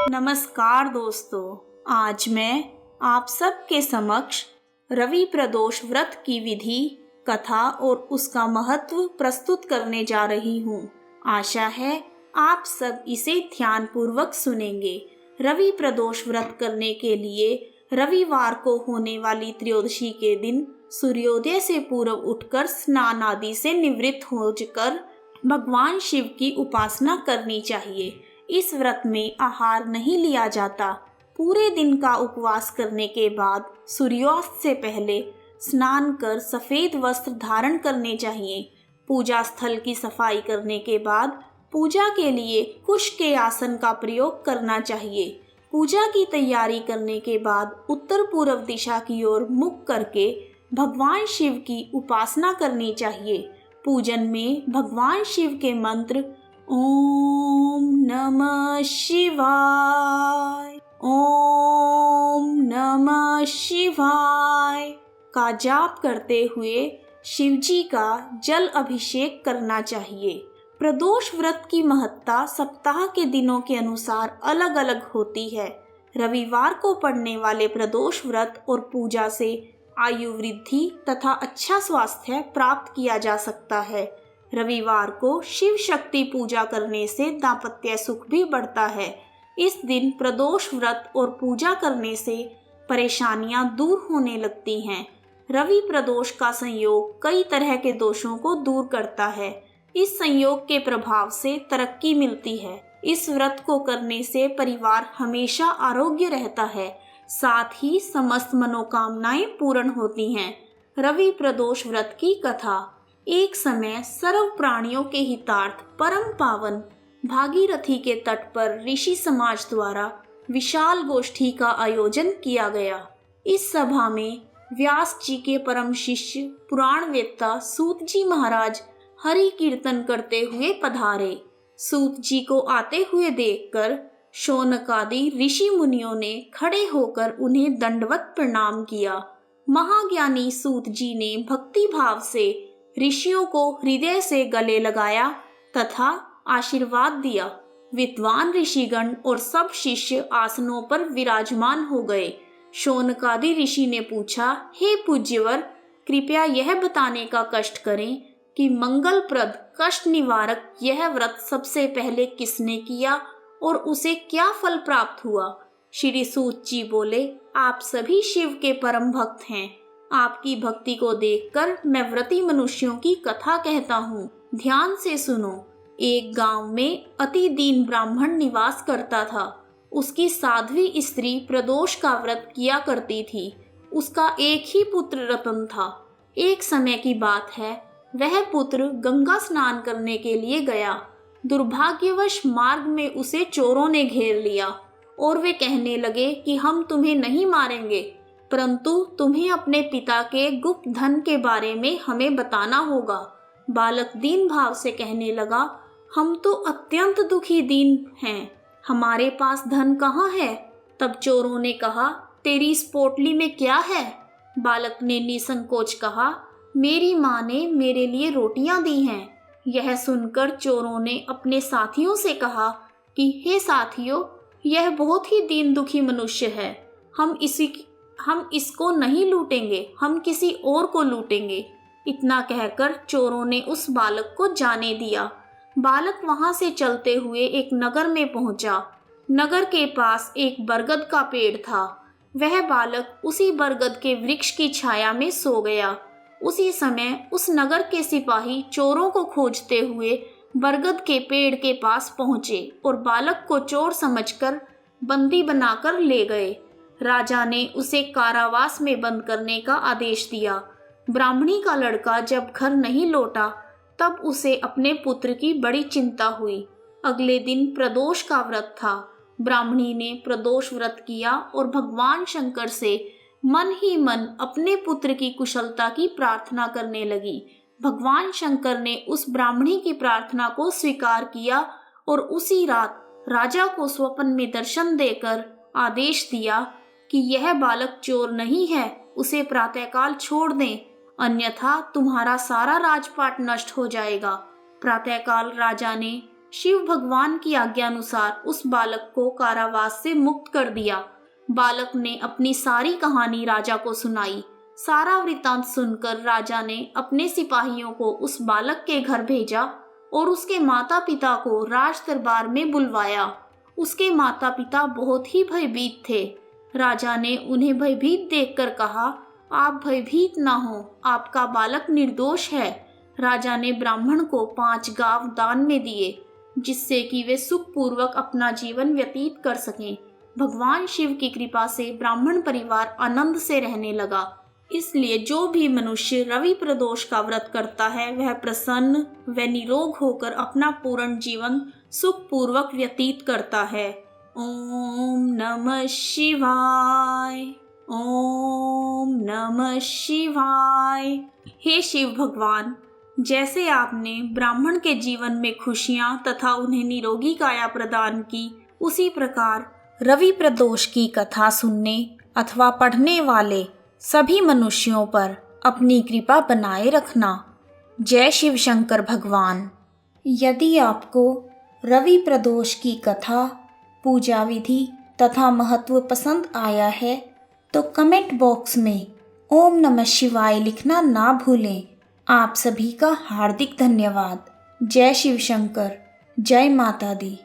नमस्कार दोस्तों, आज मैं आप सबके समक्ष रवि प्रदोष व्रत की विधि, कथा और उसका महत्व प्रस्तुत करने जा रही हूँ। आशा है आप सब इसे ध्यानपूर्वक सुनेंगे। रवि प्रदोष व्रत करने के लिए रविवार को होने वाली त्रयोदशी के दिन सूर्योदय से पूर्व उठकर स्नान आदि से निवृत्त होकर भगवान शिव की उपासना करनी चाहिए। इस व्रत में आहार नहीं लिया जाता। पूरे दिन का उपवास करने के बाद सूर्यास्त से पहले स्नान कर सफेद वस्त्र धारण करने चाहिए। पूजा स्थल की सफाई करने के बाद पूजा के लिए कुश के आसन का प्रयोग करना चाहिए। पूजा की तैयारी करने के बाद उत्तर पूर्व दिशा की ओर मुख करके भगवान शिव की उपासना करनी चाहिए। पूजन में भगवान शिव के मंत्र ओम नमः शिवाय, ओम नमः शिवाय का जाप करते हुए शिवजी का जल अभिषेक करना चाहिए। प्रदोष व्रत की महत्ता सप्ताह के दिनों के अनुसार अलग अलग होती है। रविवार को पड़ने वाले प्रदोष व्रत और पूजा से आयु वृद्धि तथा अच्छा स्वास्थ्य प्राप्त किया जा सकता है। रविवार को शिव शक्ति पूजा करने से दाम्पत्य सुख भी बढ़ता है। इस दिन प्रदोष व्रत और पूजा करने से परेशानियां दूर होने लगती हैं। रवि प्रदोष का संयोग कई तरह के दोषों को दूर करता है। इस संयोग के प्रभाव से तरक्की मिलती है। इस व्रत को करने से परिवार हमेशा आरोग्य रहता है, साथ ही समस्त मनोकामनाएं पूर्ण होती हैं। रवि प्रदोष व्रत की कथा। एक समय सर्व प्राणियों के हितार्थ परम पावन भागीरथी के तट पर ऋषि समाज द्वारा विशाल गोष्ठी का आयोजन किया गया। इस सभा में व्यास जी के परम शिष्य पुराणवेत्ता सूत जी महाराज हरि कीर्तन करते हुए पधारे। सूत जी को आते हुए देखकर शौनक आदि ऋषि मुनियों ने खड़े होकर उन्हें दंडवत प्रणाम किया। महाज्ञानी सूत जी ने भक्ति भाव से ऋषियों को हृदय से गले लगाया तथा आशीर्वाद दिया। विद्वान ऋषिगण और सब शिष्य आसनों पर विराजमान हो गए। शौनकादि ऋषि ने पूछा, हे पूज्यवर, कृपया यह बताने का कष्ट करें कि मंगलप्रद कष्ट निवारक यह व्रत सबसे पहले किसने किया और उसे क्या फल प्राप्त हुआ। श्री सूत जी बोले, आप सभी शिव के परम भक्त हैं। आपकी भक्ति को देखकर मैं व्रती मनुष्यों की कथा कहता हूँ, ध्यान से सुनो। एक गांव में अति दीन ब्राह्मण निवास करता था। उसकी साध्वी स्त्री प्रदोष का व्रत किया करती थी। उसका एक ही पुत्र रतन था। एक समय की बात है, वह पुत्र गंगा स्नान करने के लिए गया। दुर्भाग्यवश मार्ग में उसे चोरों ने घेर लिया और वे कहने लगे कि हम तुम्हें नहीं मारेंगे, परंतु तुम्हें अपने पिता के गुप्त धन के बारे में हमें बताना होगा। बालक दीन भाव से कहने लगा, हम तो अत्यंत दुखी दीन हैं, हमारे पास धन कहाँ है। तब चोरों ने कहा, तेरी इस पोटली में क्या है। बालक ने निसंकोच कहा, मेरी माँ ने मेरे लिए रोटियां दी हैं। यह सुनकर चोरों ने अपने साथियों से कहा कि हे साथियों, यह बहुत ही दीन दुखी मनुष्य है, हम इसको नहीं लूटेंगे, हम किसी और को लूटेंगे। इतना कहकर चोरों ने उस बालक को जाने दिया। बालक वहां से चलते हुए एक नगर में पहुंचा। नगर के पास एक बरगद का पेड़ था। वह बालक उसी बरगद के वृक्ष की छाया में सो गया। उसी समय उस नगर के सिपाही चोरों को खोजते हुए बरगद के पेड़ के पास पहुंचे और बालक को चोर समझकर बंदी बनाकर ले गए। राजा ने उसे कारावास में बंद करने का आदेश दिया। ब्राह्मणी का लड़का जब घर नहीं लौटा तब उसे अपने पुत्र की बड़ी चिंता हुई। अगले दिन प्रदोष का व्रत था। ब्राह्मणी ने प्रदोष व्रत किया और भगवान शंकर से मन ही मन अपने पुत्र की कुशलता की प्रार्थना करने लगी। भगवान शंकर ने उस ब्राह्मणी की प्रार्थना को स्वीकार किया और उसी रात राजा को स्वप्न में दर्शन देकर आदेश दिया कि यह बालक चोर नहीं है, उसे प्रातःकाल छोड़ दें, अन्यथा तुम्हारा सारा राजपाट नष्ट हो जाएगा। प्रातःकाल राजा ने शिव भगवान की आज्ञा अनुसार उस बालक को कारावास से मुक्त कर दिया। बालक ने अपनी सारी कहानी राजा को सुनाई। सारा वृतांत सुनकर राजा ने अपने सिपाहियों को उस बालक के घर भेजा और उसके माता पिता को राज दरबार में बुलवाया। उसके माता पिता बहुत ही भयभीत थे। राजा ने उन्हें भयभीत देखकर कहा, आप भयभीत ना हो, आपका बालक निर्दोष है। राजा ने ब्राह्मण को 5 गांव दान में दिए, जिससे कि वे सुखपूर्वक अपना जीवन व्यतीत कर सकें। भगवान शिव की कृपा से ब्राह्मण परिवार आनंद से रहने लगा। इसलिए जो भी मनुष्य रवि प्रदोष का व्रत करता है वह प्रसन्न व निरोग होकर अपना पूर्ण जीवन सुखपूर्वक व्यतीत करता है। ओम नमः शिवाय, ओम नमः शिवाय। हे शिव भगवान, जैसे आपने ब्राह्मण के जीवन में खुशियां तथा उन्हें निरोगी काया प्रदान की, उसी प्रकार रवि प्रदोष की कथा सुनने अथवा पढ़ने वाले सभी मनुष्यों पर अपनी कृपा बनाए रखना। जय शिव शंकर भगवान। यदि आपको रवि प्रदोष की कथा, पूजा विधि तथा महत्व पसंद आया है तो कमेंट बॉक्स में ओम नमः शिवाय लिखना ना भूलें। आप सभी का हार्दिक धन्यवाद। जय शिव शंकर, जय माता दी।